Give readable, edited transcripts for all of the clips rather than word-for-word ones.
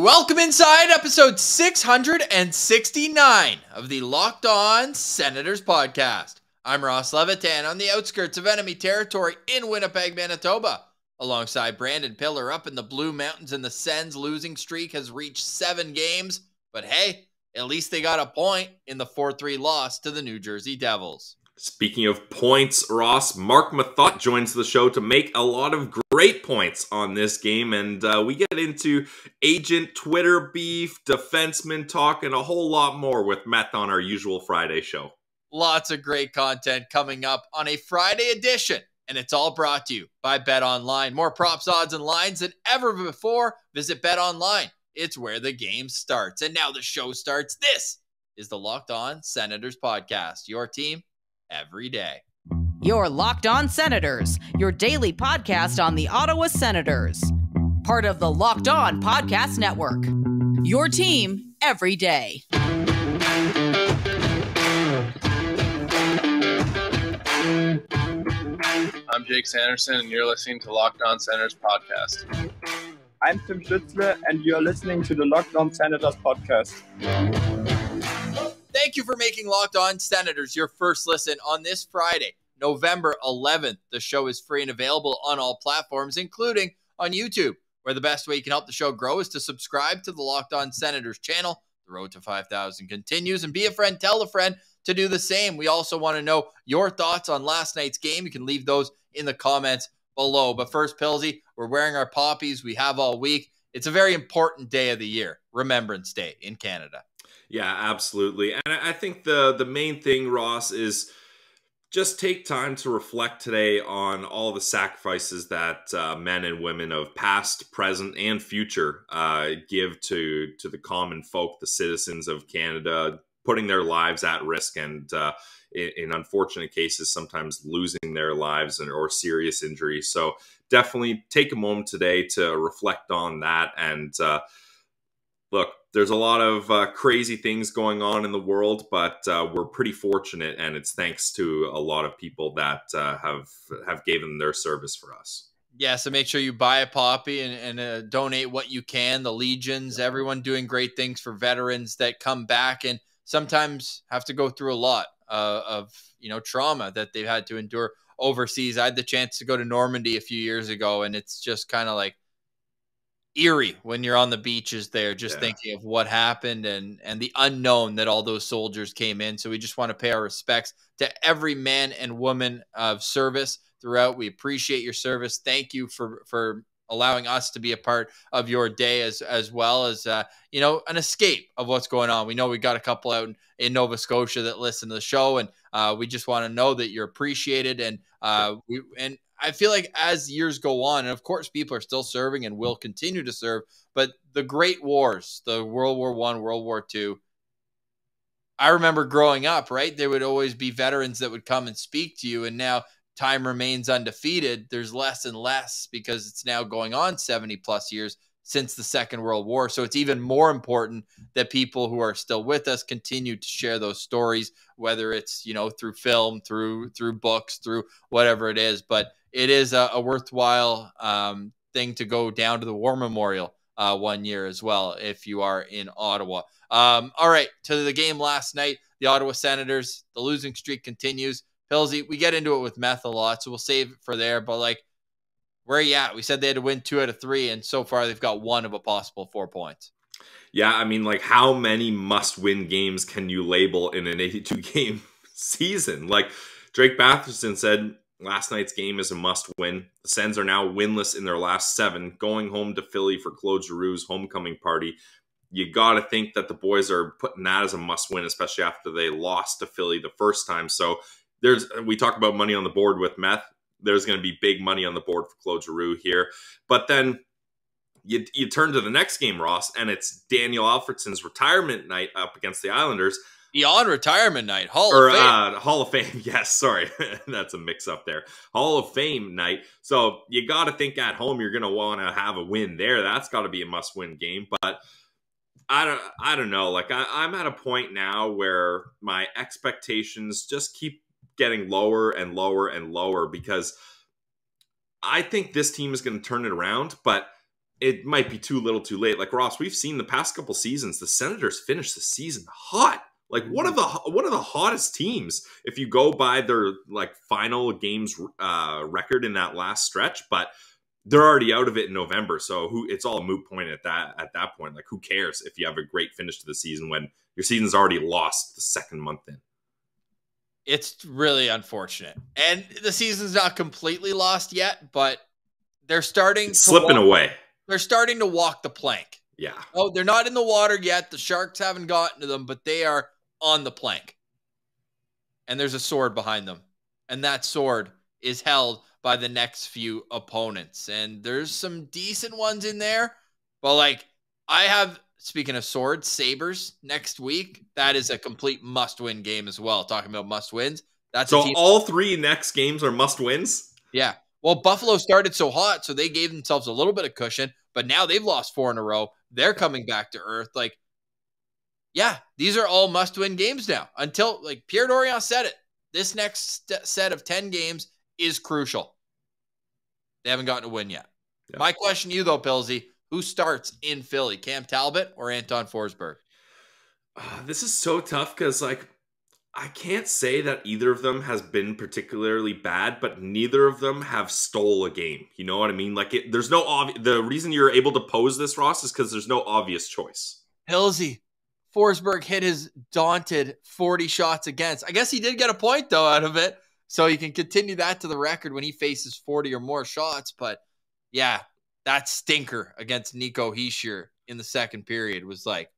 Welcome inside episode 669 of the Locked On Senators podcast. I'm Ross Levitan on the outskirts of enemy territory in Winnipeg, Manitoba. Alongside Brandon Pillar up in the Blue Mountains, and the Sens losing streak has reached 7 games. But hey, at least they got a point in the 4-3 loss to the New Jersey Devils. Speaking of points, Ross, Marc Methot joins the show to make a lot of great points on this game. And we get into agent Twitter beef, defenseman talk, and a whole lot more with Meth on our usual Friday show. Lots of great content coming up on a Friday edition. And it's all brought to you by BetOnline. More props, odds, and lines than ever before. Visit BetOnline. It's where the game starts. And now the show starts. This is the Locked On Senators podcast. Your team every day. You're Locked On Senators, your daily podcast on the Ottawa Senators. Part of the Locked On Podcast Network. Your team every day. I'm Jake Sanderson, and you're listening to Locked On Senators podcast. I'm Tim Schützle, and you're listening to the Locked On Senators podcast. Thank you for making Locked On Senators your first listen on this Friday, November 11th. The show is free and available on all platforms, including on YouTube, where the best way you can help the show grow is to subscribe to the Locked On Senators channel. The road to 5,000 continues, and be a friend, tell a friend to do the same. We also want to know your thoughts on last night's game. You can leave those in the comments below. But first, Pilsy, we're wearing our poppies. We have all week. It's a very important day of the year, Remembrance Day in Canada. Yeah, absolutely. And I think the main thing, Ross, is just take time to reflect today on all the sacrifices that men and women of past, present, and future give to the common folk, the citizens of Canada, putting their lives at risk and in unfortunate cases, sometimes losing their lives or serious injury. So definitely take a moment today to reflect on that. And look, there's a lot of crazy things going on in the world, but we're pretty fortunate, and it's thanks to a lot of people that have given their service for us. Yeah, so make sure you buy a poppy and donate what you can. The Legions, everyone doing great things for veterans that come back and sometimes have to go through a lot of trauma that they've had to endure overseas. I had the chance to go to Normandy a few years ago, and it's just kind of like eerie when you're on the beaches there, just thinking of what happened and the unknown that all those soldiers came in. So we just want to pay our respects to every man and woman of service throughout. We appreciate your service. Thank you for allowing us to be a part of your day as well as, an escape of what's going on. We know we got a couple out in Nova Scotia that listen to the show, and we just want to know that you're appreciated. And I feel like as years go on, and of course people are still serving and will continue to serve, but the great wars, the World War I, World War II, I remember growing up, right? There would always be veterans that would come and speak to you, and now time remains undefeated. There's less and less because it's now going on 70 plus years since the Second World War. So it's even more important that people who are still with us continue to share those stories, whether it's, through film, through books, through whatever it is. But it is a worthwhile thing to go down to the War Memorial one year as well, if you are in Ottawa. All right, to the game last night, the Ottawa Senators, the losing streak continues. Pilsy, we get into it with Meth a lot, so we'll save it for there. But, where are you at? We said they had to win 2 out of 3, and so far they've got 1 of a possible 4 points. Yeah, I mean, how many must-win games can you label in an 82-game season? Drake Batherson said, last night's game is a must-win. The Sens are now winless in their last 7, going home to Philly for Claude Giroux's homecoming party. You got to think that the boys are putting that as a must-win, especially after they lost to Philly the first time. So we talk about money on the board with Meth. There's going to be big money on the board for Claude Giroux here. But then you turn to the next game, Ross, and it's Daniel Alfredsson's retirement night up against the Islanders. Beyond retirement night, Hall of Fame. Hall of Fame, yes, sorry. That's a mix-up there. Hall of Fame night. So you got to think at home you're going to want to have a win there. That's got to be a must-win game. But I don't know. I'm at a point now where my expectations just keep getting lower and lower and lower because I think this team is going to turn it around, but it might be too little too late. Like, Ross, we've seen the past couple seasons, the Senators finish the season hot. Like, one of the hottest teams if you go by their like final games record in that last stretch, but they're already out of it in November, so it's all a moot point at that point. Like, who cares if you have a great finish to the season when your season's already lost the second month in? It's really unfortunate. And the season's not completely lost yet, but they're starting slipping away. They're starting to walk the plank. Yeah. Oh, they're not in the water yet. The Sharks haven't gotten to them, but they are on the plank. And there's a sword behind them. And that sword is held by the next few opponents. And there's some decent ones in there. But like, I have, speaking of swords, Sabres next week. That is a complete must-win game as well. Talking about must-wins. So all 3 next games are must-wins? Yeah. Well, Buffalo started so hot, so they gave themselves a little bit of cushion. But now they've lost 4 in a row. They're coming back to earth. Like, yeah, these are all must-win games now. Until, like, Pierre Dorion said it. This next set of 10 games is crucial. They haven't gotten a win yet. Yeah. My question to you, though, Pilsy, who starts in Philly, Cam Talbot or Anton Forsberg? This is so tough because, like, I can't say that either of them has been particularly bad, but neither of them have stole a game. You know what I mean? Like, there's no the reason you're able to pose this, Ross, is because there's no obvious choice. Pilsy, Forsberg hit his daunted 40 shots against. I guess he did get a point, though, out of it. So you can continue that to the record when he faces 40 or more shots. But, yeah, that stinker against Nico Hischier in the second period was like...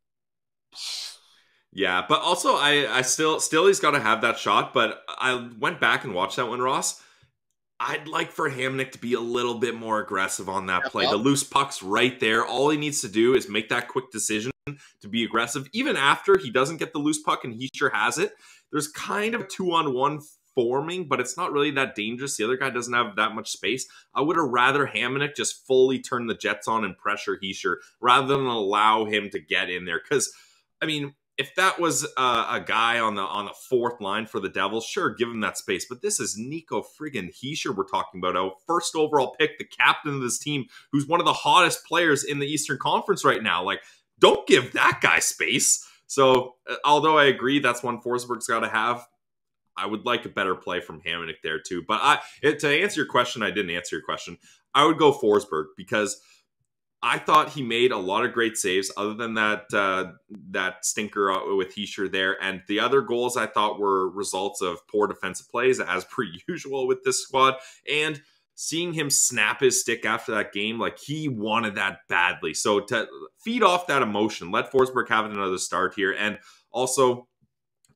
Yeah, but also I still he's got to have that shot. But I went back and watched that one, Ross. I'd like for Hamonic to be a little bit more aggressive on that play. The loose puck's right there. All he needs to do is make that quick decision to be aggressive. Even after he doesn't get the loose puck and he sure has it, there's kind of 2-on-1 forming, but it's not really that dangerous. The other guy doesn't have that much space. I would have rather Hamonic just fully turn the Jets on and pressure Hischier rather than allow him to get in there. Because, I mean, if that was a guy on the fourth line for the Devils, sure, give him that space. But this is Nico friggin' Hischier we're talking about. A first overall pick, the captain of this team, who's one of the hottest players in the Eastern Conference right now. Like, don't give that guy space. So, although I agree that's one Forsberg's got to have, I would like a better play from Hamonic there too. But to answer your question, I didn't answer your question. I would go Forsberg because I thought he made a lot of great saves other than that stinker with Hischier there. And the other goals I thought were results of poor defensive plays, as per usual with this squad. And seeing him snap his stick after that game, like he wanted that badly. So to feed off that emotion, let Forsberg have another start here. And also,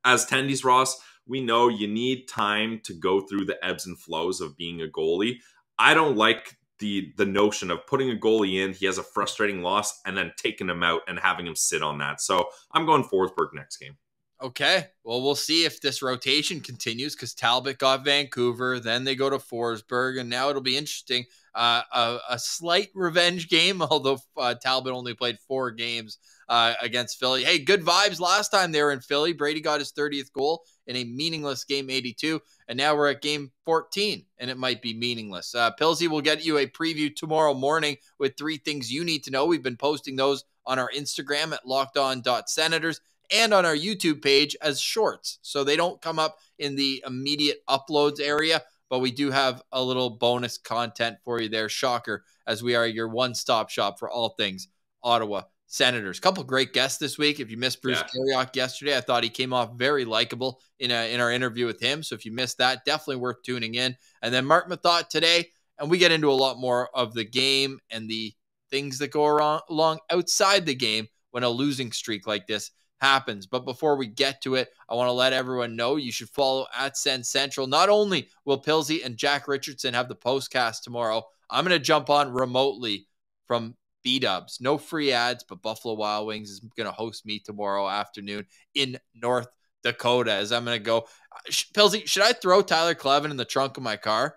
as Tendies, Ross, we know you need time to go through the ebbs and flows of being a goalie. I don't like the notion of putting a goalie in, he has a frustrating loss, and then taking him out and having him sit on that. So I'm going Forsberg next game. Okay. Well, we'll see if this rotation continues because Talbot got Vancouver, then they go to Forsberg, and now it'll be interesting. A slight revenge game, although Talbot only played 4 games against Philly. Hey, good vibes last time they were in Philly. Brady got his 30th goal in a meaningless game 82, and now we're at game 14, and it might be meaningless. Pilsy will get you a preview tomorrow morning with 3 things you need to know. We've been posting those on our Instagram at lockedon.senators and on our YouTube page as shorts, so they don't come up in the immediate uploads area, but we do have a little bonus content for you there. Shocker, as we are your one-stop shop for all things Ottawa Senators. Couple great guests this week. If you missed Bruce Carriok yesterday, I thought he came off very likable in our interview with him. So if you missed that, definitely worth tuning in. And then Marc Methot today, and we get into a lot more of the game and the things that go along outside the game when a losing streak like this happens. But before we get to it, I want to let everyone know you should follow at Sens Central. Not only will Pilsy and Jack Richardson have the postcast tomorrow, I'm going to jump on remotely from B-dubs. No free ads, but Buffalo Wild Wings is going to host me tomorrow afternoon in North Dakota as I'm going to go. Pilsy, should I throw Tyler Clevin in the trunk of my car?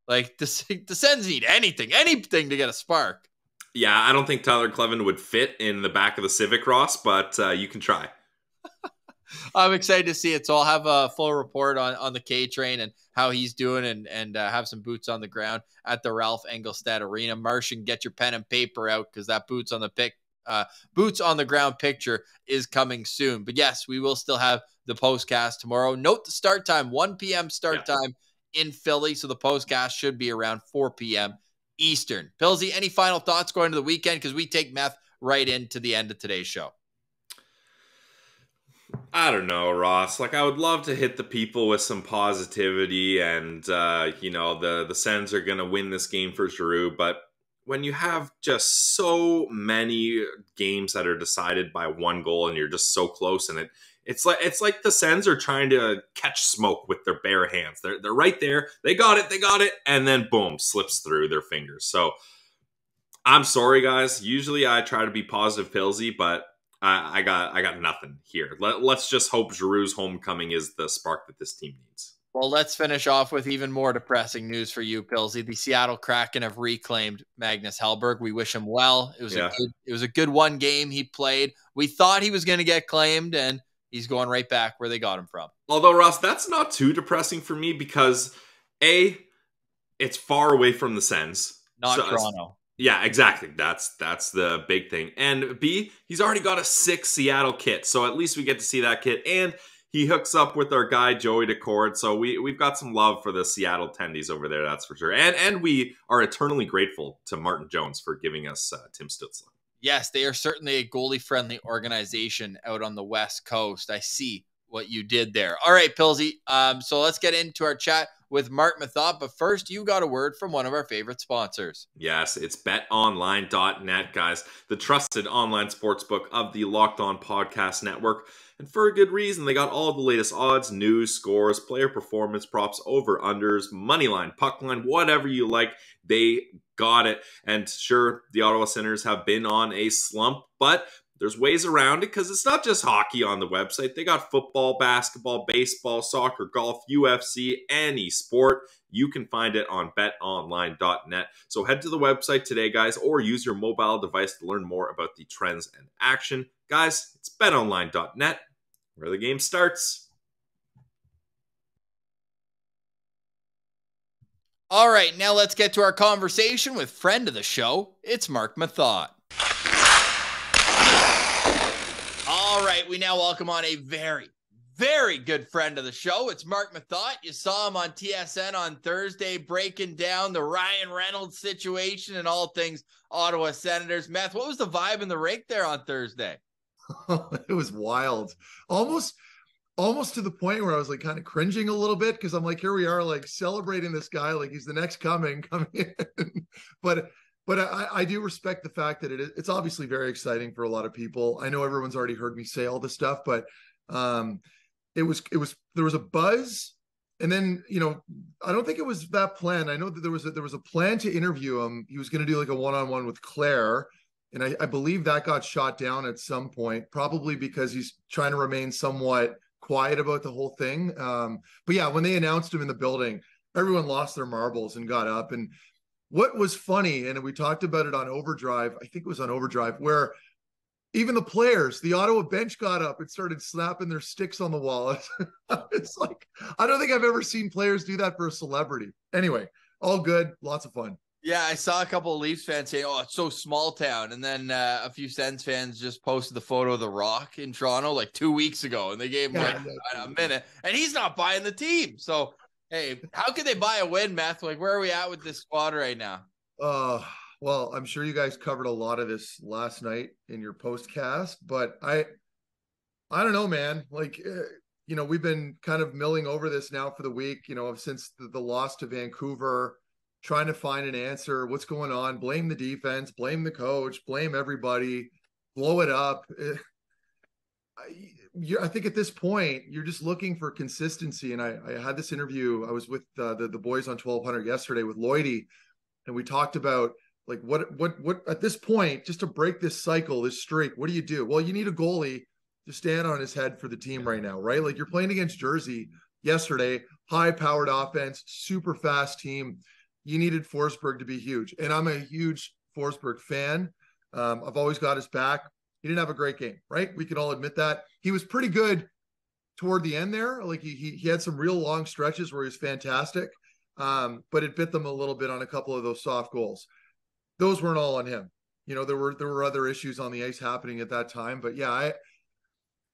Like, the Sens need anything to get a spark. Yeah, I don't think Tyler Clevin would fit in the back of the Civic, Ross, but you can try. I'm excited to see it. So I'll have a full report on the K train and how he's doing and have some boots on the ground at the Ralph Engelstad Arena. Martian, get your pen and paper out because that boots on the ground picture is coming soon. But yes, we will still have the postcast tomorrow. Note the start time, 1 p.m. start time in Philly. So the postcast should be around 4 p.m. Eastern. Pillsy, any final thoughts going to the weekend? Because we take Meth right into the end of today's show. I don't know, Ross. Like, I would love to hit the people with some positivity and, the Sens are going to win this game for Giroux. But when you have just so many games that are decided by one goal and you're just so close, and it's like the Sens are trying to catch smoke with their bare hands. They're right there. They got it. And then boom, slips through their fingers. So I'm sorry, guys. Usually I try to be positive, Pillsy, but I got nothing here. Let's just hope Giroux's homecoming is the spark that this team needs. Well, let's finish off with even more depressing news for you, Pillsy. The Seattle Kraken have reclaimed Magnus Hellberg. We wish him well. It was a good one game he played. We thought he was going to get claimed, and he's going right back where they got him from. Although, Ross, that's not too depressing for me because A, it's far away from the Sens. Not Toronto. Yeah, exactly. That's the big thing. And B, he's already got a 6 Seattle kit, so at least we get to see that kit. And he hooks up with our guy Joey Decord, so we've got some love for the Seattle Tendies over there, that's for sure. And we are eternally grateful to Martin Jones for giving us Tim Stützle. Yes, they are certainly a goalie-friendly organization out on the West Coast. I see what you did there. All right, Pillsy. So let's get into our chat with Marc Methot. But first, you got a word from one of our favorite sponsors. Yes, it's BetOnline.net, guys. The trusted online sportsbook of the Locked On Podcast Network. And for a good reason, they got all the latest odds, news, scores, player performance, props, over-unders, money line, puck line, whatever you like, they got it. And sure, the Ottawa Senators have been on a slump, but there's ways around it because it's not just hockey on the website. They got football, basketball, baseball, soccer, golf, UFC, any sport. You can find it on betonline.net. So head to the website today, guys, or use your mobile device to learn more about the trends and action. Guys, it's betonline.net, where the game starts. All right, now let's get to our conversation with friend of the show. It's Marc Methot. All right, we now welcome on a very, very good friend of the show. It's Marc Methot. You saw him on TSN on Thursday breaking down the Ryan Reynolds situation and all things Ottawa Senators. Meth, what was the vibe in the rink there on Thursday? It was wild. Almost to the point where I was like kind of cringing a little bit because I'm like, here we are like celebrating this guy like he's the next coming in. But I do respect the fact that it's obviously very exciting for a lot of people. I know everyone's already heard me say all this stuff, but there was a buzz, and then I don't think it was that planned. I know that there was a plan to interview him. He was going to do like a one-on-one with Claire, and I believe that got shot down at some point, probably because he's trying to remain somewhat quiet about the whole thing. But yeah, when they announced him in the building, everyone lost their marbles and got up. And what was funny, and we talked about it on Overdrive, I think it was on Overdrive, where even the players, the Ottawa bench got up and started snapping their sticks on the wall. It's like, I don't think I've ever seen players do that for a celebrity. Anyway, all good, lots of fun. Yeah, I saw a couple of Leafs fans saying, oh, it's so small town. And then a few Sens fans just posted the photo of The Rock in Toronto like 2 weeks ago. And they gave him a minute. And he's not buying the team. So, hey, how could they buy a win, Meth? Like, where are we at with this squad right now? Well, I'm sure you guys covered a lot of this last night in your postcast. But I don't know, man. Like, we've been kind of milling over this now for the week, since the loss to Vancouver, trying to find an answer. What's going on? Blame the defense, blame the coach, blame everybody, blow it up. I think at this point, you're just looking for consistency. And I had this interview. I was with the boys on 1200 yesterday with Lloydie, and we talked about like what at this point, just to break this cycle, this streak, what do you do? Well, you need a goalie to stand on his head for the team right now, right? Like, you're playing against Jersey yesterday, high-powered offense, super fast team. You needed Forsberg to be huge. And I'm a huge Forsberg fan. I've always got his back. He didn't have a great game, right? We can all admit that. He was pretty good toward the end there. Like he had some real long stretches where he was fantastic, but it bit them a little bit on a couple of those soft goals. Those weren't all on him. You know, there were other issues on the ice happening at that time. But yeah,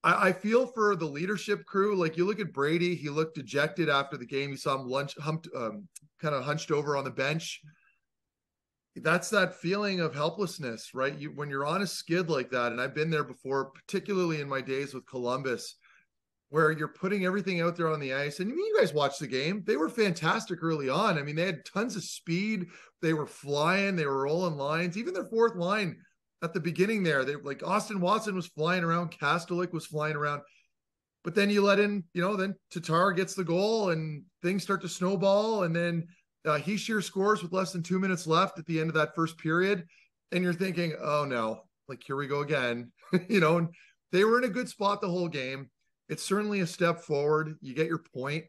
I feel for the leadership crew. Like you look at Brady, he looked dejected after the game. You saw him kind of hunched over on the bench. That's that feeling of helplessness, right? When you're on a skid like that, and I've been there before, particularly in my days with Columbus, where you're putting everything out there on the ice. And you guys watched the game. They were fantastic early on. I mean, they had tons of speed. They were flying. They were rolling lines. Even their fourth line at the beginning there, they like Austin Watson was flying around. Kastelik was flying around. But then you let in, then Tatar gets the goal and things start to snowball. And then Hischier scores with less than 2 minutes left at the end of that first period. And you're thinking, oh no, like here we go again. And they were in a good spot the whole game. It's certainly a step forward. You get your point,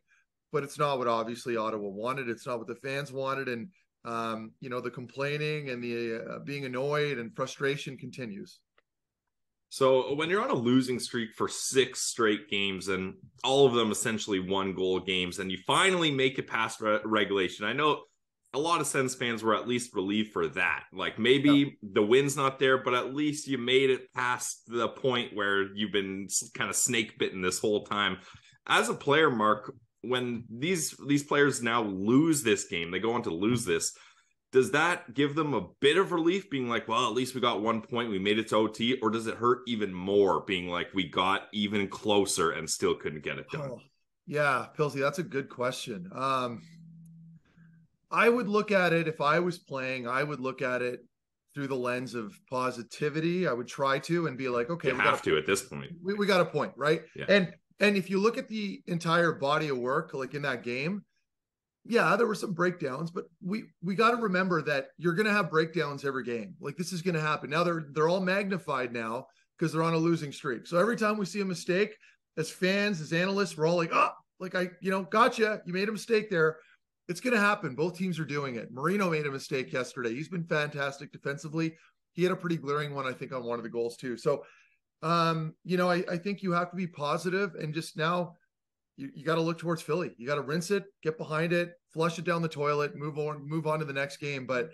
but it's not what obviously Ottawa wanted. It's not what the fans wanted. And, the complaining and the being annoyed and frustration continues. So when you're on a losing streak for 6 straight games and all of them essentially 1-goal games, and you finally make it past regulation, I know a lot of Sens fans were at least relieved for that. Like maybe the win's not there, but at least you made it past the point where you've been kind of snake bitten this whole time. As a player, Marc, when these players now lose this game, they go on to lose this, does that give them a bit of relief being like, well, at least we got 1 point, we made it to OT? Or does it hurt even more being like we got even closer and still couldn't get it done? Oh, yeah, Pilsy, that's a good question. I would look at it, if I was playing, I would look at it through the lens of positivity. I would try to and be like, okay, we have to at this point. We got a point, right? Yeah. And if you look at the entire body of work, like in that game, yeah, there were some breakdowns, but we got to remember that you're going to have breakdowns every game. Like this is going to happen. Now they're all magnified now because they're on a losing streak. So every time we see a mistake, as fans, as analysts, we're all like, oh, like gotcha. You made a mistake there. It's going to happen. Both teams are doing it. Marino made a mistake yesterday. He's been fantastic defensively. He had a pretty glaring one, I think, on one of the goals too. So, I think you have to be positive and just now you got to look towards Philly. You got to rinse it, get behind it, flush it down the toilet, move on to the next game. But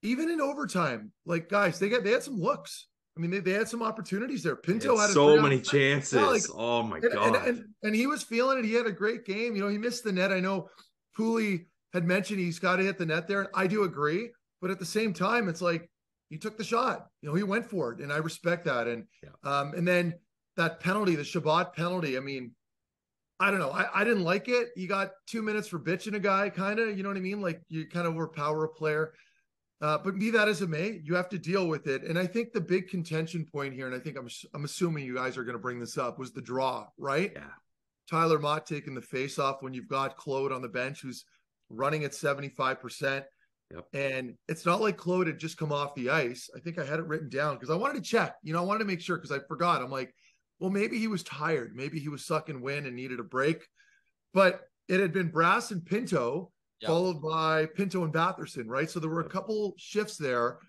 even in overtime, like guys, they had some looks. I mean, they had some opportunities there. Pinto had so many chances. Oh my God. And he was feeling it. He had a great game. He missed the net. I know Pooley had mentioned he's got to hit the net there. And I do agree. But at the same time, it's like he took the shot. He went for it. And I respect that. And and then that penalty, the Shabbat penalty, I mean, I don't know. I didn't like it. You got 2 minutes for bitching a guy, kind of, you know what I mean? Like you kind of overpower a player. But be that as it may, you have to deal with it. And I think the big contention point here, and I think I'm assuming you guys are going to bring this up, was the draw, right? Yeah. Tyler Mott taking the face off when you've got Claude on the bench who's running at 75%. Yep. And it's not like Claude had just come off the ice. I think I had it written down because I wanted to check. I wanted to make sure because I forgot. I'm like, well, maybe he was tired. Maybe he was sucking wind and needed a break. But it had been Brass and Pinto, followed by Pinto and Batherson, right? So there were a couple shifts there.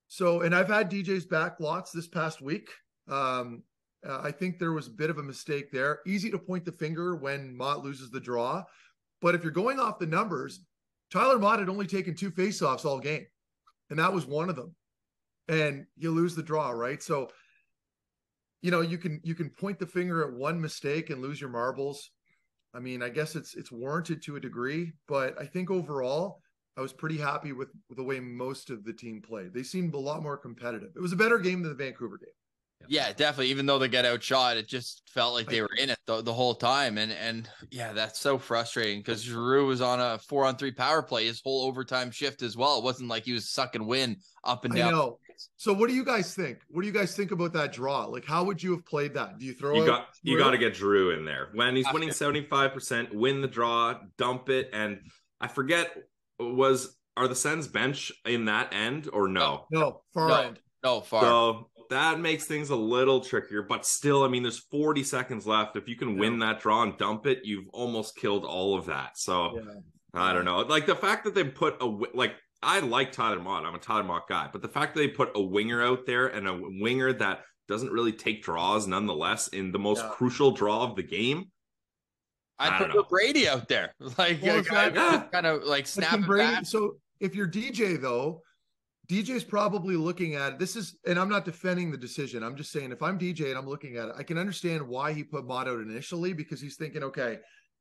So, and I've had DJ's back lots this past week. I think there was a bit of a mistake there. Easy to point the finger when Mott loses the draw. But if you're going off the numbers, Tyler Mott had only taken 2 faceoffs all game. And that was one of them. And you lose the draw, right? So, you can point the finger at one mistake and lose your marbles. I mean, I guess it's warranted to a degree, but I think overall, I was pretty happy with the way most of the team played. They seemed a lot more competitive. It was a better game than the Vancouver game. Yeah, definitely. Even though they get outshot, it just felt like they were in it the whole time. And yeah, that's so frustrating because Giroux was on a 4-on-3 power play his whole overtime shift as well. It wasn't like he was sucking wind up and down. I know. So what do you guys think? What do you guys think about that draw? Like, how would you have played that? Do you throw you got to get Giroux in there when he's winning 75%, win the draw, dump it. And I forget, are the Sens bench in that end or no? No, far end. No, far. So that makes things a little trickier, but still, I mean, there's 40 seconds left. If you can win that draw and dump it, you've almost killed all of that. So I don't know. Like the fact that they put I like Tyler Mott. I'm a Tyler Mott guy, but the fact that they put a winger out there and a winger that doesn't really take draws nonetheless in the most crucial draw of the game. I put Brady out there, like kind of like snapping back. So if you're DJ though, DJ's probably looking at this is, and I'm not defending the decision. I'm just saying if I'm DJ and I'm looking at it, I can understand why he put Mott out initially, because he's thinking, okay,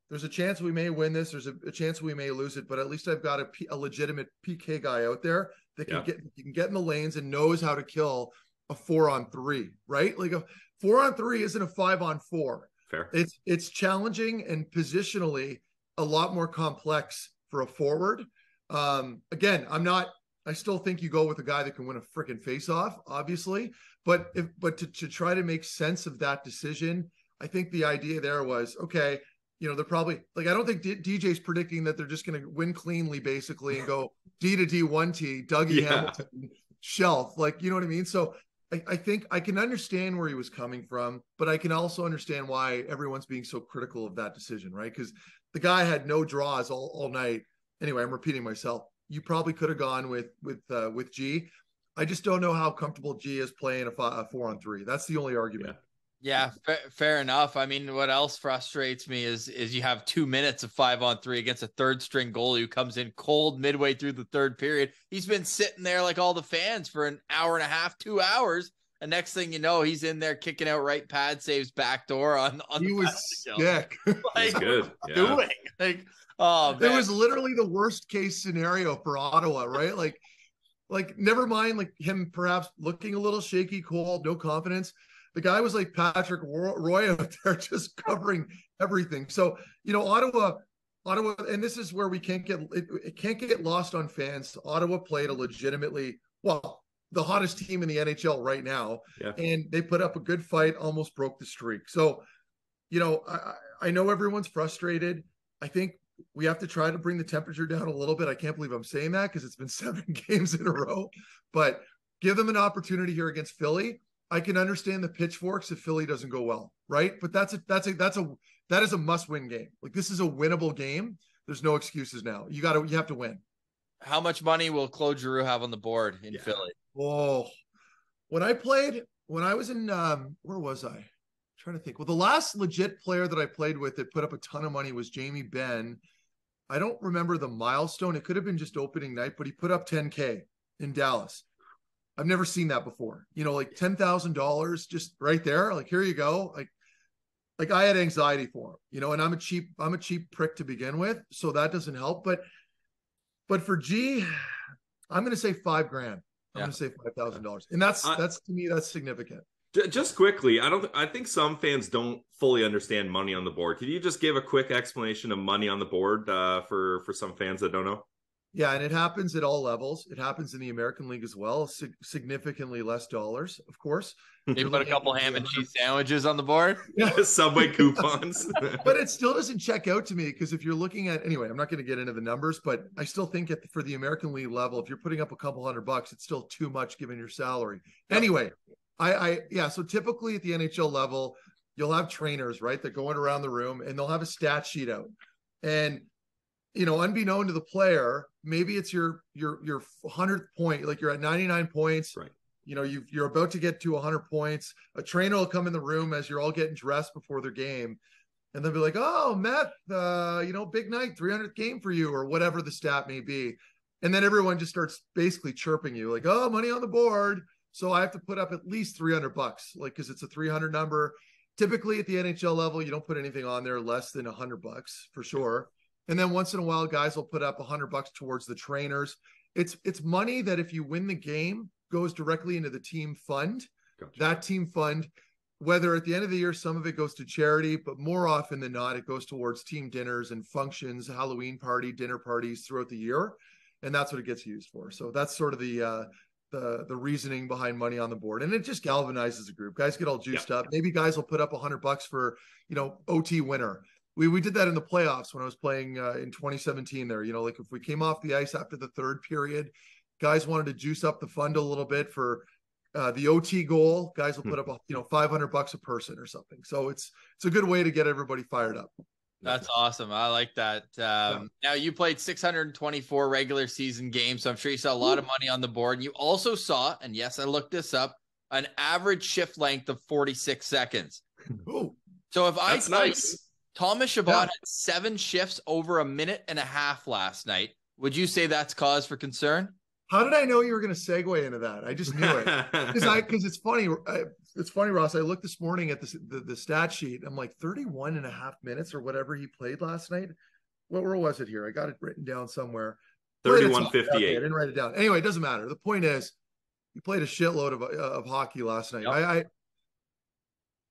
there's a chance we may win this. There's a chance we may lose it, but at least I've got a legitimate PK guy out there that can get in the lanes and knows how to kill a 4-on-3, right? Like a 4-on-3 isn't a 5-on-4. Fair. It's challenging and positionally a lot more complex for a forward. Again, I still think you go with a guy that can win a freaking face-off, obviously. But to try to make sense of that decision, I think the idea there was, okay, they're probably like, I don't think DJ's predicting that they're just going to win cleanly, basically, and go D to D1T, Dougie Hamilton, shelf. Like, you know what I mean? So I think I can understand where he was coming from, but I can also understand why everyone's being so critical of that decision, right? Because the guy had no draws all night. Anyway, I'm repeating myself. You probably could have gone with G. I just don't know how comfortable G is playing a 4-on-3. That's the only argument. Yeah, fair enough. I mean, what else frustrates me is you have 2 minutes of 5-on-3 against a third string goalie who comes in cold midway through the third period. He's been sitting there like all the fans for an hour and a half, 2 hours. And next thing you know, he's in there kicking out right pad saves backdoor on he was sick. Like, good. Yeah. Doing like, oh man. It was literally the worst case scenario for Ottawa, right? Like never mind like him perhaps looking a little shaky, cold, no confidence. The guy was like Patrick Roy out there just covering everything. So, Ottawa, and this is where we can't get lost on fans. Ottawa played a legitimately, the hottest team in the NHL right now. Yeah. And they put up a good fight, almost broke the streak. So, I know everyone's frustrated. I think we have to try to bring the temperature down a little bit. I can't believe I'm saying that because it's been 7 games in a row, but give them an opportunity here against Philly. I can understand the pitchforks if Philly doesn't go well, right? But that is a must-win game. Like, this is a winnable game. There's no excuses now. You have to win. How much money will Claude Giroux have on the board in Philly? Oh, when I was in where was I? I'm trying to think. Well, the last legit player that I played with that put up a ton of money was Jamie Benn. I don't remember the milestone. It could have been just opening night, but he put up 10K in Dallas. I've never seen that before. Like $10,000 just right there. Like, here you go. Like I had anxiety for him, and I'm a cheap prick to begin with. So that doesn't help. But for G, I'm going to say $5,000. I'm going to say $5,000. And that's to me, that's significant. Just quickly, I think some fans don't fully understand money on the board. Can you just give a quick explanation of money on the board for some fans that don't know? Yeah, and it happens at all levels. It happens in the American League as well. Significantly less dollars, of course. They put a couple ham and cheese sandwiches on the board. Yeah. Subway coupons. But it still doesn't check out to me because if you're looking at, anyway, I'm not going to get into the numbers, but I still think for the American League level, if you're putting up a couple $100, it's still too much given your salary. Anyway, so typically at the NHL level, you'll have trainers, right? They're going around the room and they'll have a stat sheet out. And unbeknown to the player, maybe it's your 100th point, like you're at 99 points, right? You're about to get to 100 points. A trainer will come in the room as you're all getting dressed before their game, and they'll be like, "Oh, Meth, big night, 300th game for you," or whatever the stat may be. And then everyone just starts basically chirping you, like, "Oh, money on the board." So I have to put up at least $300, like, because it's a 300 number. Typically at the NHL level, you don't put anything on there less than $100 for sure. And then once in a while, guys will put up $100 towards the trainers. It's money that if you win the game goes directly into the team fund. Gotcha. That team fund, whether at the end of the year, some of it goes to charity, but more often than not, it goes towards team dinners and functions, Halloween party, dinner parties throughout the year. And that's what it gets used for. So that's sort of the reasoning behind money on the board. And it just galvanizes the group. Guys get all juiced up. Maybe guys will put up $100 for, OT winner. We did that in the playoffs when I was playing in 2017 there. Like if we came off the ice after the third period, guys wanted to juice up the fund a little bit for the OT goal. Guys will put up, $500 a person or something. So it's a good way to get everybody fired up. That's awesome. I like that. Now you played 624 regular season games, so I'm sure you saw a lot of money on the board. And you also saw, and yes, I looked this up, an average shift length of 46 seconds. Oh, so if I that's nice. Thomas Chabot had 7 shifts over a minute and a half last night, would you say that's cause for concern? How did I know you were going to segue into that? I just knew it. Because it's funny. It's funny, Ross. I looked this morning at the stat sheet. I'm like 31 and a half minutes or whatever he played last night. Where was it here? I got it written down somewhere. 31:58. Okay, I didn't write it down. Anyway, it doesn't matter. The point is, he played a shitload of hockey last night. Yep.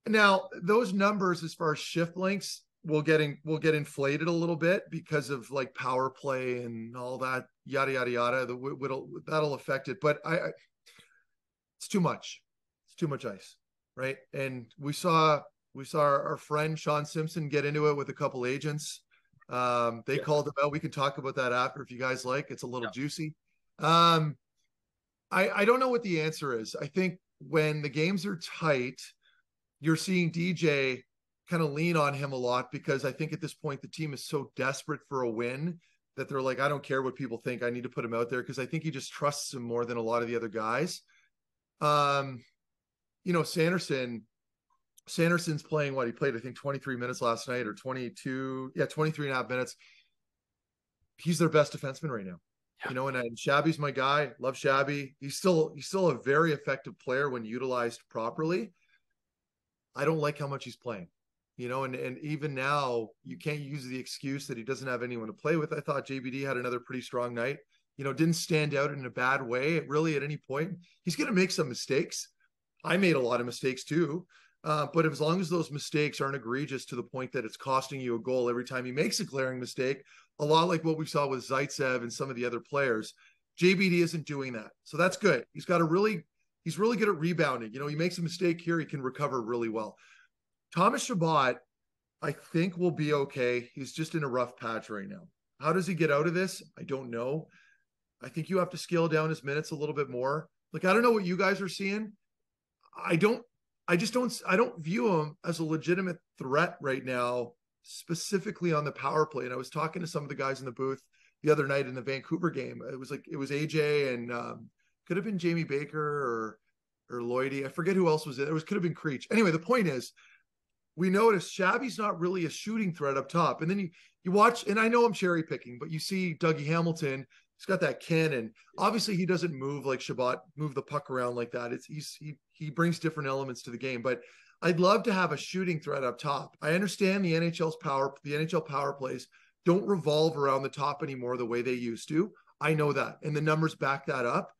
Now those numbers as far as shift lengths will get inflated a little bit because of like power play and all that yada yada yada. That'll affect it, but it's too much. It's too much ice, right? And we saw our friend Sean Simpson get into it with a couple agents. They called him out. We can talk about that after if you guys like. It's a little juicy. I don't know what the answer is. I think when the games are tight, you're seeing DJ kind of lean on him a lot because I think at this point the team is so desperate for a win that they're like, I don't care what people think. I need to put him out there because I think he just trusts him more than a lot of the other guys. Sanderson's playing what he played, I think 23 minutes last night or 23 and a half minutes. He's their best defenseman right now. Yeah. And Shabby's my guy. Love Shabby. He's still a very effective player when utilized properly. I don't like how much he's playing, and even now you can't use the excuse that he doesn't have anyone to play with. I thought JBD had another pretty strong night, didn't stand out in a bad way really at any point. He's going to make some mistakes. I made a lot of mistakes too. But as long as those mistakes aren't egregious to the point that it's costing you a goal every time he makes a glaring mistake, a lot like what we saw with Zaitsev and some of the other players, JBD isn't doing that. So that's good. He's really good at rebounding. He makes a mistake here, he can recover really well. Thomas Chabot, I think, will be okay. He's just in a rough patch right now. How does he get out of this? I don't know. I think you have to scale down his minutes a little bit more. Like, I don't know what you guys are seeing. I don't view him as a legitimate threat right now, specifically on the power play. And I was talking to some of the guys in the booth the other night in the Vancouver game. It was AJ and could have been Jamie Baker or Lloydie. I forget who else was it. Could have been Creech. Anyway, the point is, we noticed Shabby's not really a shooting threat up top. And then you watch, and I know I'm cherry picking, but you see Dougie Hamilton. He's got that cannon. Obviously, he doesn't move like Chabot, move the puck around like that. He brings different elements to the game. But I'd love to have a shooting threat up top. I understand the NHL power plays don't revolve around the top anymore the way they used to. I know that, and the numbers back that up.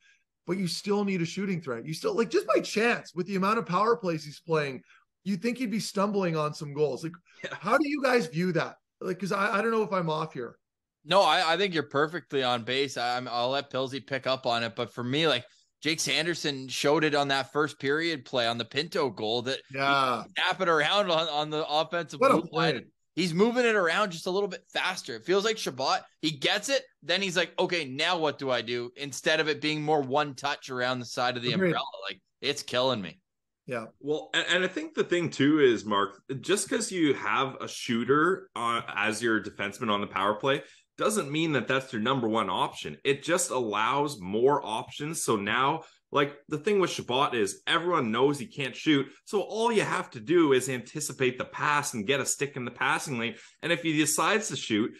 But you still need a shooting threat. You still, like, just by chance with the amount of power plays he's playing, you think he'd be stumbling on some goals. Like, how do you guys view that? Like, because I don't know if I'm off here. No, I think you're perfectly on base. I'll let Pilsy pick up on it. But for me, like, Jake Sanderson showed it on that first period play on the Pinto goal that he snap it around on the offensive line. He's moving it around just a little bit faster. It feels like Chabot, he gets it, then he's like, okay, now what do I do? Instead of it being more one touch around the side of the umbrella. Like, it's killing me. Yeah. Well, and I think the thing too is, Mark, just because you have a shooter as your defenseman on the power play doesn't mean that that's your number one option. It just allows more options. So now, like, the thing with Chabot is everyone knows he can't shoot. So all you have to do is anticipate the pass and get a stick in the passing lane. And if he decides to shoot,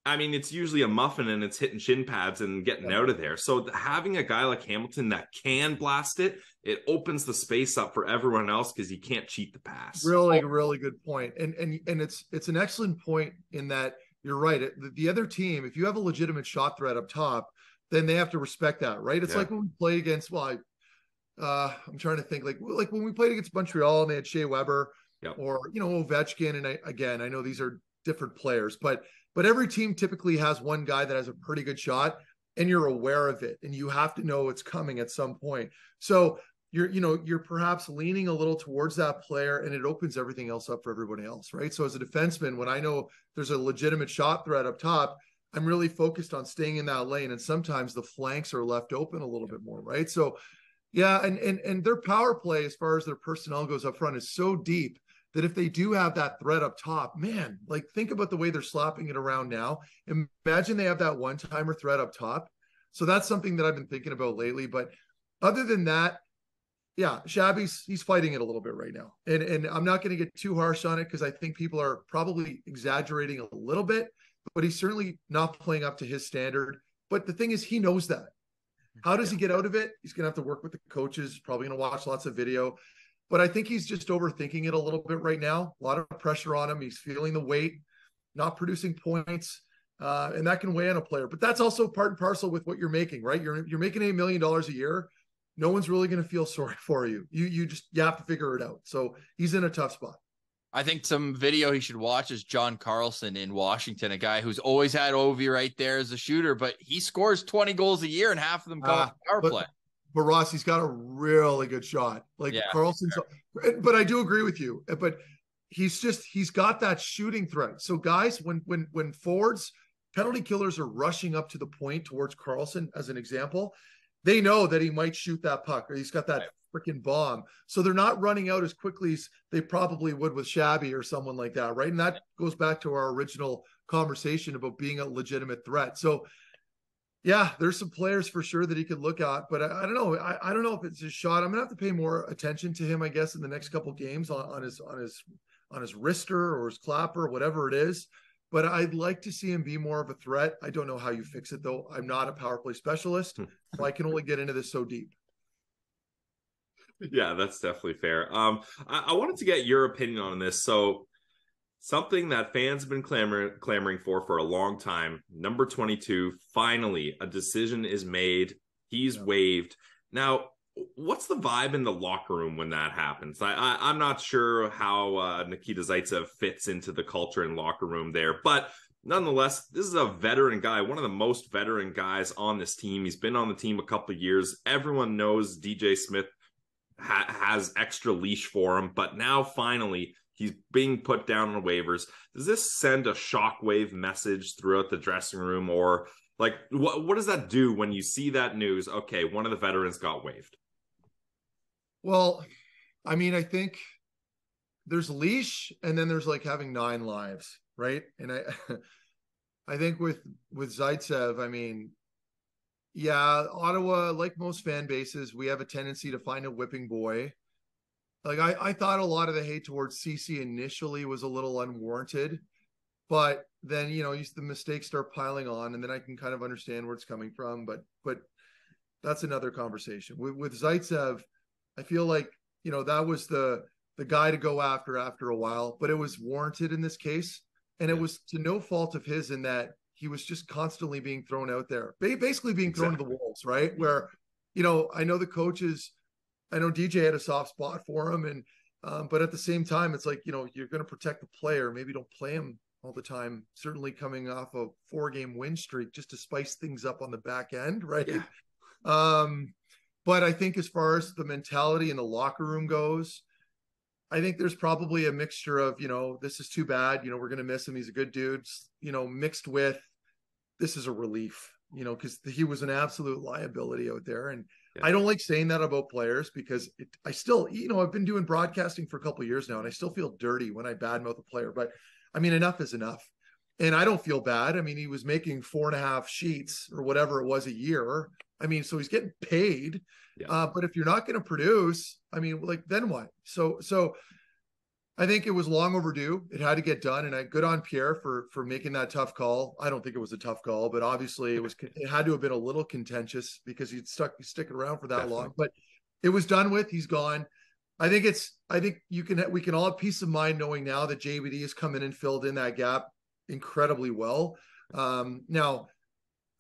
I mean, it's usually a muffin and it's hitting shin pads and getting out of there. So having a guy like Hamilton that can blast it, it opens the space up for everyone else because he can't cheat the pass. Really, really good point. And it's an excellent point in that you're right. The other team, if you have a legitimate shot threat up top, then they have to respect that, right? It's like when we play against, I'm trying to think, like when we played against Montreal and they had Shea Weber or, Ovechkin. And I know these are different players, but every team typically has one guy that has a pretty good shot and you're aware of it and you have to know it's coming at some point. So you're perhaps leaning a little towards that player and it opens everything else up for everybody else, right? So as a defenseman, when I know there's a legitimate shot threat up top, I'm really focused on staying in that lane. And sometimes the flanks are left open a little bit more, right? So yeah, and their power play, as far as their personnel goes up front, is so deep that if they do have that threat up top, man, like, think about the way they're slapping it around now. Imagine they have that one-timer threat up top. So that's something that I've been thinking about lately. But other than that, Yeah, Shabby's he's fighting it a little bit right now. And I'm not going to get too harsh on it because I think people are probably exaggerating a little bit, but he's certainly not playing up to his standard. But the thing is, he knows that. How does he get out of it? He's going to have to work with the coaches, probably going to watch lots of video. But I think he's just overthinking it a little bit right now. A lot of pressure on him. He's feeling the weight, not producing points. And that can weigh on a player. But that's also part and parcel with what you're making, right? You're making $8 million a year. No one's really going to feel sorry for you. You have to figure it out. So he's in a tough spot. I think some video he should watch is John Carlson in Washington, a guy who's always had Ovi right there as a shooter, but he scores 20 goals a year and half of them come off power play. But Ross, he's got a really good shot. Like Carlson's, but I do agree with you. But he's got that shooting threat. So guys, when forwards, penalty killers are rushing up to the point towards Carlson, as an example, they know that he might shoot that puck or he's got that freaking bomb. So they're not running out as quickly as they probably would with Shabby or someone like that, right? And that goes back to our original conversation about being a legitimate threat. So yeah, there's some players for sure that he could look at, but I don't know. I don't know if it's his shot. I'm gonna have to pay more attention to him, I guess, in the next couple games on his wrister or his clapper, whatever it is. But I'd like to see him be more of a threat. I don't know how you fix it, though. I'm not a power play specialist, so I can only get into this so deep. Yeah, that's definitely fair. I wanted to get your opinion on this. So something that fans have been clamoring for a long time. Number 22, finally, a decision is made. He's waived. Now, what's the vibe in the locker room when that happens? I'm not sure how Nikita Zaitsev fits into the culture and locker room there, but nonetheless, this is a veteran guy, one of the most veteran guys on this team. He's been on the team a couple of years. Everyone knows DJ Smith has extra leash for him, but now finally he's being put down on waivers. Does this send a shockwave message throughout the dressing room, or like what does that do when you see that news? Okay, one of the veterans got waived. Well, I mean, I think there's leash and then there's like having 9 lives, right? And I think with Zaitsev, I mean, yeah, Ottawa, like most fan bases, we have a tendency to find a whipping boy. Like I thought a lot of the hate towards CC initially was a little unwarranted, but then, the mistakes start piling on, and then I can kind of understand where it's coming from. But that's another conversation. With Zaitsev, I feel like, that was the guy to go after a while, but it was warranted in this case. And it was to no fault of his in that he was just constantly being thrown out there, basically being thrown to the wolves, right? Where, I know the coaches, I know DJ had a soft spot for him. And, but at the same time, it's like, you're going to protect the player. Maybe don't play him all the time, certainly coming off a 4-game win streak just to spice things up on the back end. Right. Yeah. But I think as far as the mentality in the locker room goes, I think there's probably a mixture of, this is too bad. We're going to miss him. He's a good dude, mixed with this is a relief, because he was an absolute liability out there. And I don't like saying that about players because I still, I've been doing broadcasting for a couple of years now and I still feel dirty when I badmouth a player. But I mean, enough is enough. And I don't feel bad. I mean, he was making 4.5 sheets or whatever it was a year. I mean, so he's getting paid. Yeah. But if you're not going to produce, I mean, like, then what? So I think it was long overdue. It had to get done. And good on Pierre for making that tough call. I don't think it was a tough call, but obviously it had to have been a little contentious because he'd stick around for that Definitely. Long. But it was done with. He's gone. I think we can all have peace of mind knowing now that JBD has come in and filled in that gap incredibly well. Now,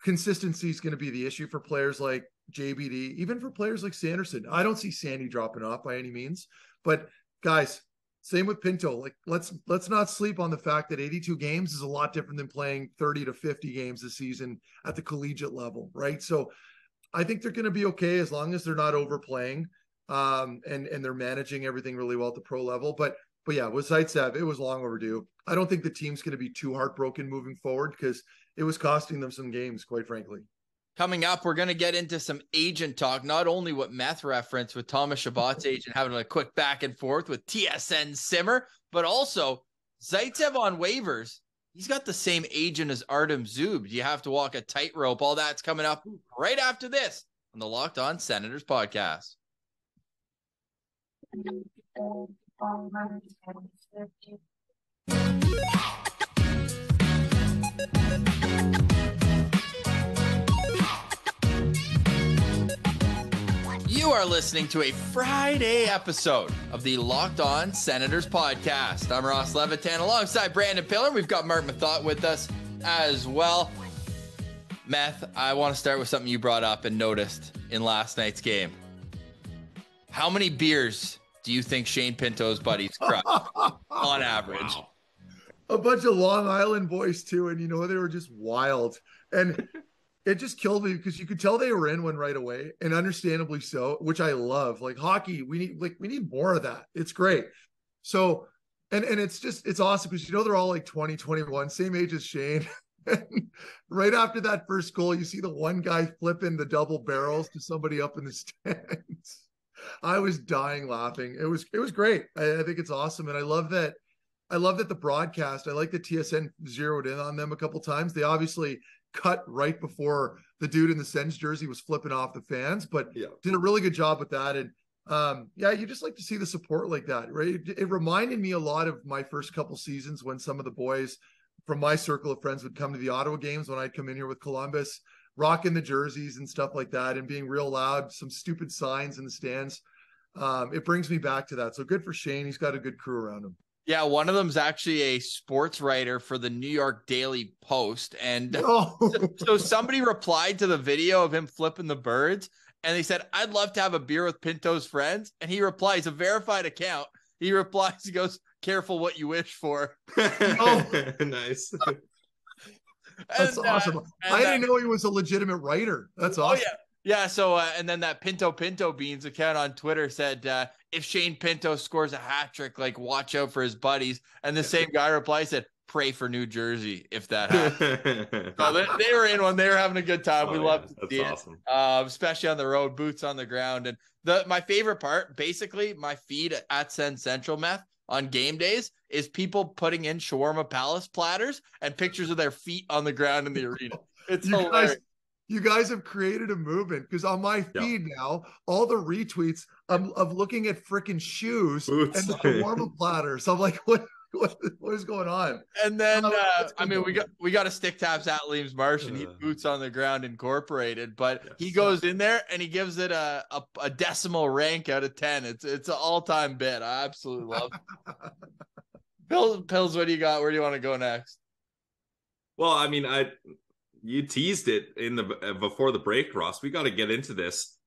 consistency is going to be the issue for players like JBD, even for players like Sanderson. I don't see Sandy dropping off by any means, but guys, same with Pinto. Like, let's not sleep on the fact that 82 games is a lot different than playing 30 to 50 games this season at the collegiate level, right? So I think they're going to be okay as long as they're not overplaying, and they're managing everything really well at the pro level. But yeah, with Zaitsev, it was long overdue. I don't think the team's going to be too heartbroken moving forward because it was costing them some games, quite frankly. Coming up, we're going to get into some agent talk, not only what Meth referenced with Thomas Chabot's agent having a quick back and forth with TSN Simmer, but also Zaitsev on waivers. He's got the same agent as Artem Zub. You have to walk a tightrope. All that's coming up right after this on the Locked On Senators podcast. You are listening to a Friday episode of the Locked On Senators podcast. I'm Ross Levitan alongside Brandon Pillar. We've got Marc Methot with us as well. Meth, I want to start with something you brought up and noticed in last night's game. How many beers do you think Shane Pinto's buddies crushed on average? Wow. A bunch of Long Island boys too, and they were just wild. And it just killed me because you could tell they were in one right away, and understandably so, which I love. Like hockey, we need more of that. It's great. So, and it's awesome because they're all like 20, 21, same age as Shane. And right after that first goal, you see the one guy flipping the double barrels to somebody up in the stands. I was dying laughing. It was great. I think it's awesome, and I love that the broadcast. I like that TSN zeroed in on them a couple times. They obviously cut right before the dude in the Sens jersey was flipping off the fans, but did a really good job with that. And you just like to see the support like that, right? It reminded me a lot of my first couple seasons when some of the boys from my circle of friends would come to the Ottawa games when I'd come in here with Columbus, rocking the jerseys and stuff like that, and being real loud, some stupid signs in the stands. It brings me back to that. So good for Shane. He's got a good crew around him. Yeah, one of them's actually a sports writer for the New York Daily Post. And so somebody replied to the video of him flipping the birds, and they said, "I'd love to have a beer with Pinto's friends." And he replies, a verified account. He replies, he goes, "Careful what you wish for." Nice. That's awesome. I didn't know he was a legitimate writer. That's awesome. Yeah. So, and then that Pinto Beans account on Twitter said, if Shane Pinto scores a hat trick, like watch out for his buddies. And the same guy replied, said, "Pray for New Jersey if that happens." So they were in one. They were having a good time. We love to see awesome. it, especially on the road, boots on the ground. And my favorite part, basically, my feed at Sens Central, Meth, on game days is people putting in Shawarma Palace platters and pictures of their feet on the ground in the arena. It's hilarious. You guys have created a movement because on my feed now, all the retweets of looking at freaking shoes Boots. and the shawarma platters. I'm like, what is going on? And then we got a stick taps at Liam's Marsh and he Boots on the Ground Incorporated, but he goes in there and he gives it a decimal rank out of 10. It's an all-time bit. I absolutely love it. Pills, what do you got? Where do you want to go next? Well, I mean, you teased it before the break, Ross. We got to get into this.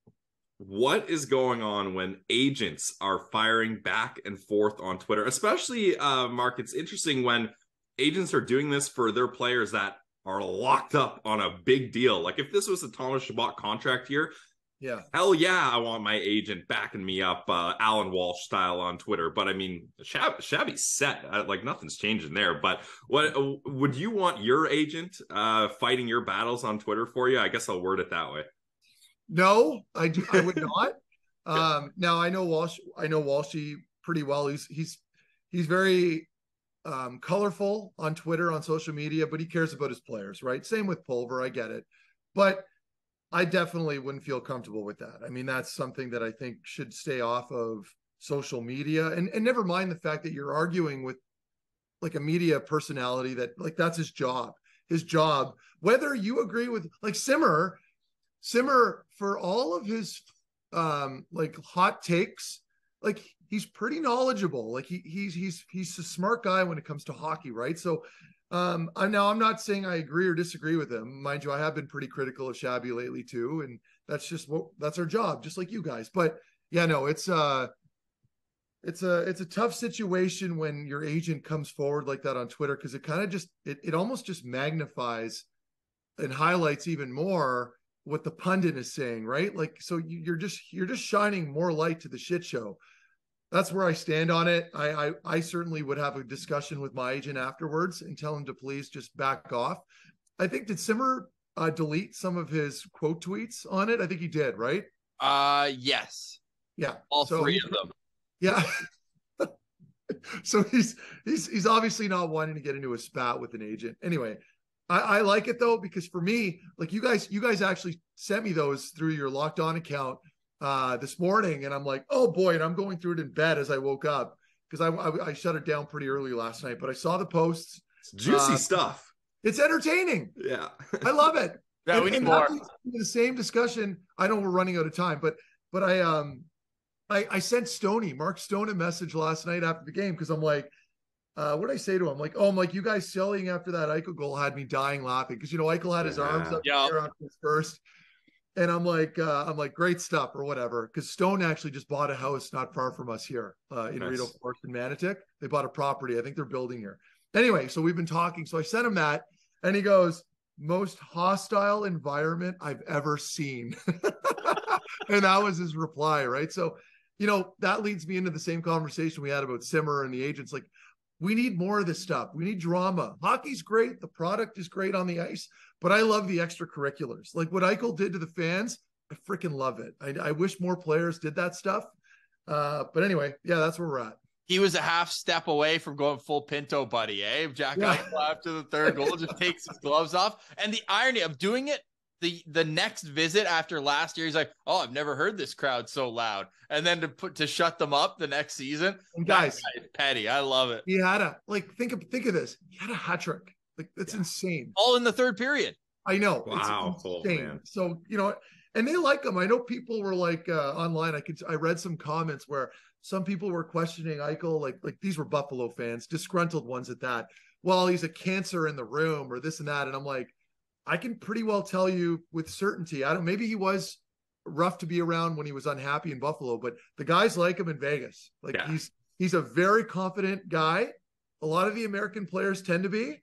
What is going on when agents are firing back and forth on Twitter? Especially, Marc, it's interesting when agents are doing this for their players that are locked up on a big deal. Like if this was a Thomas Chabot contract year, hell yeah, I want my agent backing me up, Alan Walsh style on Twitter. But I mean, Shabby's set. Like nothing's changing there. But what would you want your agent fighting your battles on Twitter for you? I guess I'll word it that way. No, I would not. Now I know Walshy pretty well. He's very colorful on Twitter, on social media, but he cares about his players, right? Same with Pulver. I get it, but I definitely wouldn't feel comfortable with that. I mean, that's something that I think should stay off of social media, and never mind the fact that you're arguing with like a media personality that like that's his job, whether you agree with like Simmer for all of his like hot takes, like he's pretty knowledgeable. Like he's a smart guy when it comes to hockey, right? So I'm not saying I agree or disagree with him. Mind you, I have been pretty critical of Shabby lately too, and that's our job, just like you guys. But yeah, no, it's a tough situation when your agent comes forward like that on Twitter, because it kind of just it almost just magnifies and highlights even more what the pundit is saying, right? Like, so you're just shining more light to the shit show. That's where I stand on it. I certainly would have a discussion with my agent afterwards and tell him to please just back off. I think, did Simmer delete some of his quote tweets on it? I think he did, right? Yes. Yeah. All three of them. Yeah. So he's obviously not wanting to get into a spat with an agent. Anyway, I like it though, because for me, like you guys actually sent me those through your Locked On account. this morning, and I'm like, oh boy, and I'm going through it in bed as I woke up because I shut it down pretty early last night, but I saw the posts. It's juicy stuff. It's entertaining. Yeah. I love it. Yeah, we need more. The same discussion. I know we're running out of time, but I sent Marc Stone a message last night after the game because I'm like, what did I say to him? I'm like, you guys selling after that Eichel goal had me dying laughing because Eichel had his arms up there after his first, and I'm like, great stuff or whatever. Because Stone actually just bought a house not far from us here in Rideau Forest in Manotick. They bought a property. I think they're building here. Anyway, so we've been talking. So I sent him that, and he goes, most hostile environment I've ever seen. And that was his reply, right? So, that leads me into the same conversation we had about Simmer and the agents. Like, we need more of this stuff. We need drama. Hockey's great. The product is great on the ice, but I love the extracurriculars. Like what Eichel did to the fans, I freaking love it. I wish more players did that stuff. But anyway, yeah, that's where we're at. He was a half step away from going full Pinto, buddy, eh? Jack Eichel after the third goal just takes his gloves off. And the irony of doing it, the next visit after last year, he's like, oh, I've never heard this crowd so loud. And then to shut them up the next season, and guys, petty. I love it. He had think of this. He had a hat trick. Like that's insane. All in the third period. I know. Wow. It's insane. So, and they like him. I know people were like online. I read some comments where some people were questioning Eichel, like these were Buffalo fans, disgruntled ones at that. Well, he's a cancer in the room or this and that. And I'm like, I can pretty well tell you with certainty. Maybe he was rough to be around when he was unhappy in Buffalo, but the guys like him in Vegas. Like he's a very confident guy. A lot of the American players tend to be,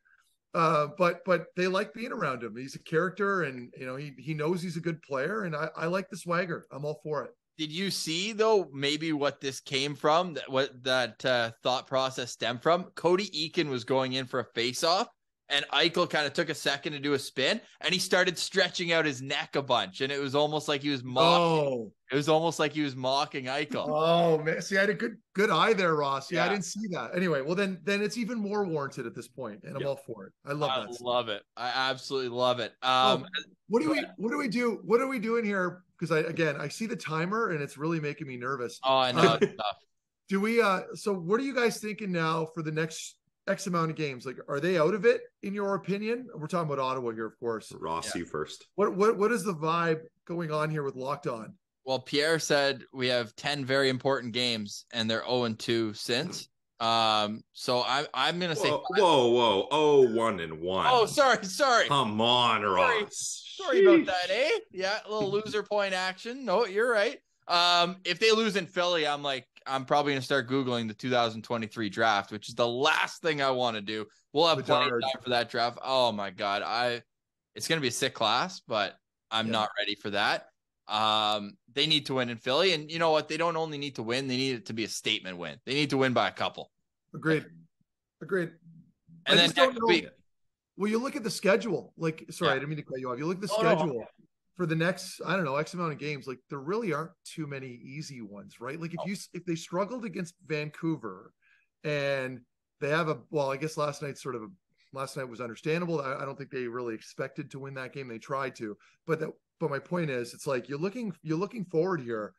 but they like being around him. He's a character, and he knows he's a good player, and I like the swagger. I'm all for it. Did you see though maybe what this came from? What that thought process stemmed from? Cody Eakin was going in for a face-off, and Eichel kind of took a second to do a spin, and he started stretching out his neck a bunch, and it was almost like he was mocking. Oh. It was almost like he was mocking Eichel. Oh man, see, I had a good eye there, Ross. Yeah, I didn't see that. Anyway, well then it's even more warranted at this point, and I'm all for it. I love that. Love it. I absolutely love it. What do we do? What are we doing here? Because I see the timer, and it's really making me nervous. Oh, I know. It's tough. Do we? So what are you guys thinking now for the next X amount of games? Like, are they out of it in your opinion? We're talking about Ottawa here, of course. Ross, you first. What is the vibe going on here with Locked On? Well, Pierre said we have 10 very important games, and they're 0-2 since. So I'm gonna say whoa, 0-1-1. Oh, sorry. Come on, Ross. Sorry about that, eh? Yeah, a little loser point action. No, you're right. If they lose in Philly, I'm probably gonna start Googling the 2023 draft, which is the last thing I want to do. We'll have plenty of time for that draft. Oh my god, it's gonna be a sick class, but I'm not ready for that. They need to win in Philly, and you know what? They don't only need to win; they need it to be a statement win. They need to win by a couple. Agreed. And then next week, well, you look at the schedule. Like, sorry, I didn't mean to cut you off. You look at the schedule for the next, I don't know, X amount of games. Like, there really aren't too many easy ones, right? Like, if they struggled against Vancouver, and they have I guess last night was understandable. I don't think they really expected to win that game. They tried to, but my point is, it's like you're looking forward here.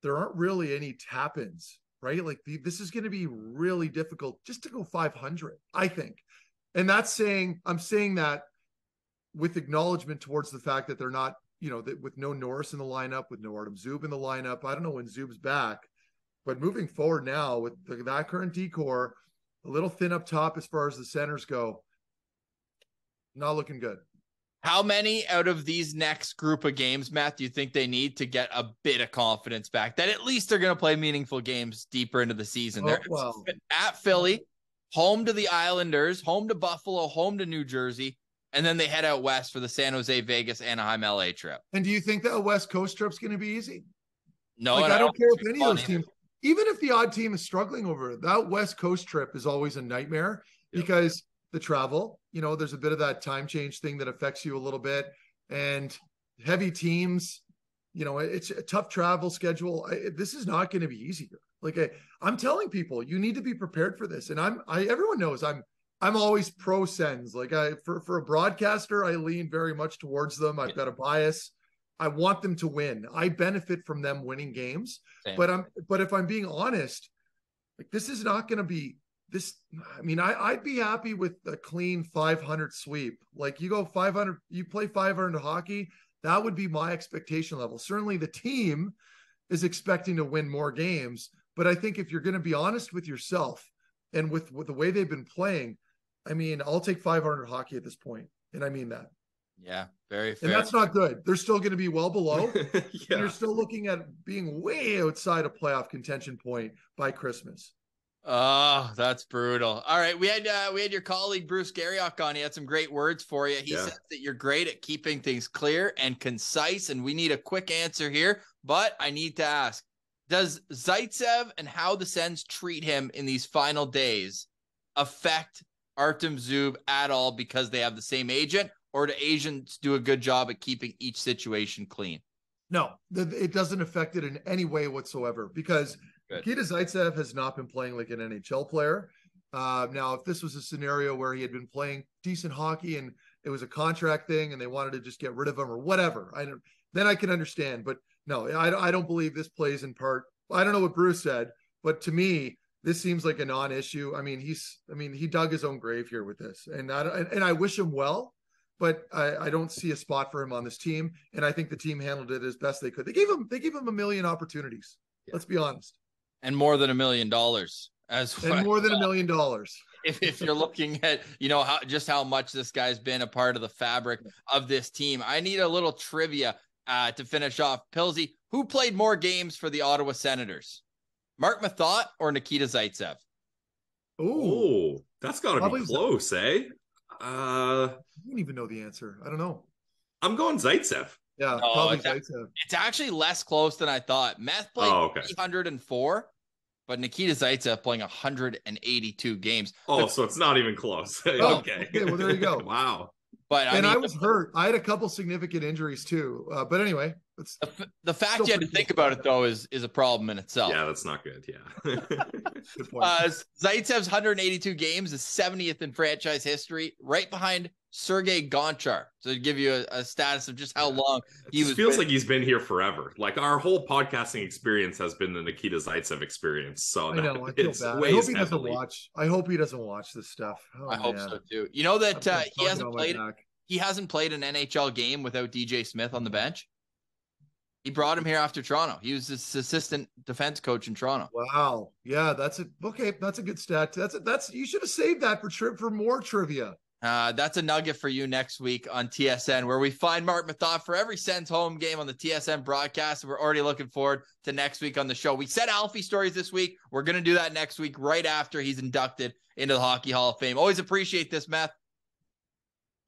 There aren't really any tap-ins, right? Like this is going to be really difficult just to go 500, I think. And I'm saying that with acknowledgement towards the fact that they're not, that with no Norris in the lineup, with no Artem Zub in the lineup. I don't know when Zub's back, but moving forward now with that current decor, a little thin up top as far as the centers go, not looking good. How many out of these next group of games, Matt, do you think they need to get a bit of confidence back? That at least they're going to play meaningful games deeper into the season. They're at Philly, home to the Islanders, home to Buffalo, home to New Jersey, and then they head out west for the San Jose, Vegas, Anaheim, LA trip. And do you think that West Coast trip's going to be easy? No, I don't care if any of those teams, even if the odd team is struggling over it, that West Coast trip is always a nightmare because the travel, there's a bit of that time change thing that affects you a little bit, and heavy teams, it's a tough travel schedule. This is not going to be easier. Like I'm telling people, you need to be prepared for this. And everyone knows I'm always pro Sens. Like for a broadcaster, I lean very much towards them. I've got a bias. I want them to win. I benefit from them winning games. Same. But if I'm being honest, like this is not going to be this. I mean, I'd be happy with a clean 500 sweep. Like you go 500, you play 500 hockey. That would be my expectation level. Certainly the team is expecting to win more games. But I think if you're going to be honest with yourself and with the way they've been playing, I mean, I'll take 500 hockey at this point. And I mean that. Yeah, very fair. And that's not good. They're still going to be well below. Yeah. And you're still looking at being way outside a playoff contention point by Christmas. Oh, that's brutal. All right. We had your colleague, Bruce Garriock, on. He had some great words for you. He said that you're great at keeping things clear and concise, and we need a quick answer here. But I need to ask, does Zaitsev and how the Sens treat him in these final days affect Artem Zub at all because they have the same agent, or do agents do a good job at keeping each situation clean? No, it doesn't affect it in any way whatsoever because Nikita Zaitsev has not been playing like an NHL player. Now, if this was a scenario where he had been playing decent hockey and it was a contract thing and they wanted to just get rid of him or whatever, then I can understand. But no, I don't believe this plays in part. I don't know what Bruce said, but to me, this seems like a non-issue. I mean, he dug his own grave here with this, and I wish him well. But I don't see a spot for him on this team, and I think the team handled it as best they could. They gave him a million opportunities. Yeah. Let's be honest, and more than $1 million as well. And more than $1 million. If you're looking at how much this guy's been a part of the fabric of this team, I need a little trivia to finish off. Pilsy, who played more games for the Ottawa Senators, Marc Methot or Nikita Zaitsev? Oh, that's got to be close, eh? I don't even know the answer. I don't know. I'm going Zaitsev. Yeah, probably Zaitsev. It's actually less close than I thought. Meth played 304, but Nikita Zaitsev playing 182 games. So it's not even close. Okay. Well, there you go. Wow. But I was hurt. I had a couple significant injuries too. But anyway, the fact you had to think about it though is a problem in itself. Yeah, that's not good. Yeah. Good point. Zaitsev's 182 games is 70th in franchise history, right behind Sergei Gonchar. So to give you a status of just how long it feels like he's been here forever. Like our whole podcasting experience has been the Nikita Zaitsev experience. So I know. I feel bad. I hope he doesn't watch. I hope he doesn't watch this stuff. I hope so too. You know that he hasn't played an NHL game without DJ Smith on the bench. He brought him here after Toronto. He was his assistant defense coach in Toronto. Wow. Yeah, that's a good stat. That's you should have saved that for more trivia. That's a nugget for you next week on TSN, where we find Marc Methot for every Sens home game on the TSN broadcast. We're already looking forward to next week on the show. We said Alfie stories this week. We're going to do that next week, right after he's inducted into the Hockey Hall of Fame. Always appreciate this, Meth.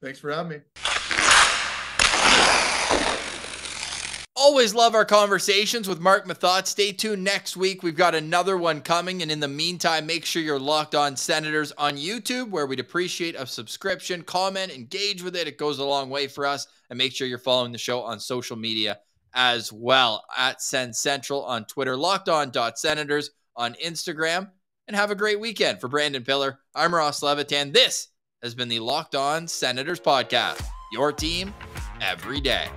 Thanks for having me. Always love our conversations with Marc Methot. Stay tuned next week. We've got another one coming. And in the meantime, make sure you're Locked On Senators on YouTube, where we'd appreciate a subscription, comment, engage with it. It goes a long way for us. And make sure you're following the show on social media as well, at Sens Central on Twitter, LockedOn.Senators on Instagram. And have a great weekend. For Brandon Pillar, I'm Ross Levitan. This has been the Locked On Senators podcast. Your team every day.